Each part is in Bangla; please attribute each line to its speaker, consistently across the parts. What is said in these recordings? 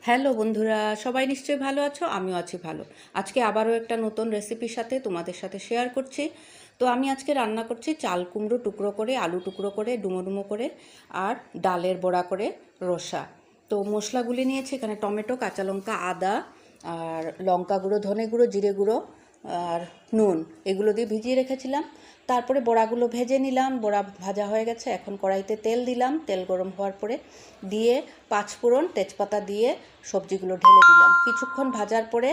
Speaker 1: হ্যালো বন্ধুরা, সবাই নিশ্চয়ই ভালো আছো। আমিও আছি ভালো। আজকে আবারও একটা নতুন রেসিপির সাথে তোমাদের সাথে শেয়ার করছি। তো আমি আজকে রান্না করছি চাল কুমড়ো টুকরো করে, আলু টুকরো করে, ডুমো ডুমো করে, আর ডালের বড়া করে রসা। তো মশলাগুলি নিয়েছি এখানে টমেটো, কাঁচা লঙ্কা, আদা, আর লঙ্কা গুঁড়ো, ধনে গুঁড়ো, জিরে গুঁড়ো আর নুন, এগুলো দিয়ে ভিজিয়ে রেখেছিলাম। তারপরে বড়াগুলো ভেজে নিলাম। বড়া ভাজা হয়ে গেছে। এখন কড়াইতে তেল দিলাম। তেল গরম হওয়ার পরে দিয়ে পাঁচফোড়ন, তেজপাতা দিয়ে সবজিগুলো ঢেলে দিলাম। কিছুক্ষণ ভাজার পরে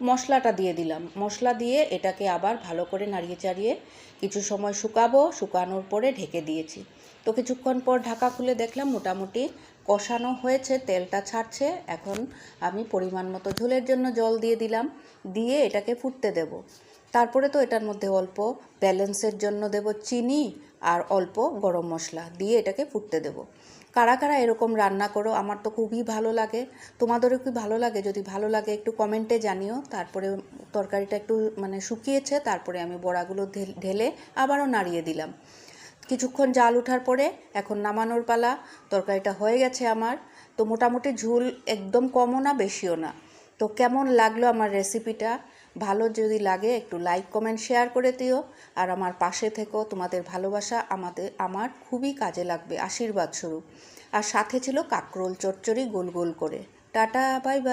Speaker 1: মশলাটা দিয়ে দিলাম। মশলা দিয়ে এটাকে আবার ভালো করে নাড়িয়ে চাড়িয়ে কিছু সময় শুকাবো। শুকানোর পরে ঢেকে দিয়েছি। তো কিছুক্ষণ পর ঢাকা খুলে দেখলাম মোটামুটি কষানো হয়েছে, তেলটা ছাড়ছে। এখন আমি পরিমাণ মতো ঝোলের জন্য জল দিয়ে দিলাম। দিয়ে এটাকে ফুটতে দেব। তারপরে তো এটার মধ্যে অল্প ব্যালেন্সের জন্য দেব চিনি আর অল্প গরম মশলা দিয়ে এটাকে ফুটতে দেব। কারা কারা এরকম রান্না করো? আমার তো খুবই ভালো লাগে। তোমাদেরও কি ভালো লাগে? যদি ভালো লাগে একটু কমেন্টে জানিও। তারপরে তরকারিটা একটু শুকিয়েছে, তারপরে আমি বড়াগুলো ঢেলে আবারও নাড়িয়ে দিলাম। কিছুক্ষণ জাল ওঠার পরে এখন নামানোর পালা। তরকারিটা হয়ে গেছে আমার। তো মোটামুটি ঝোল একদম কমও না, বেশিও না। তো কেমন লাগলো আমার রেসিপিটা? ভালো যদি লাগে একটু লাইক কমেন্ট শেয়ার করে দিও। আর আমার পাশে থেকো। তোমাদের ভালোবাসা আমার খুবই কাজে লাগবে, আশীর্বাদ স্বরূপ। আর সাথে ছিল কাঁকরোল চচ্চড়ি গোল গোল করে। Tata, bye bye.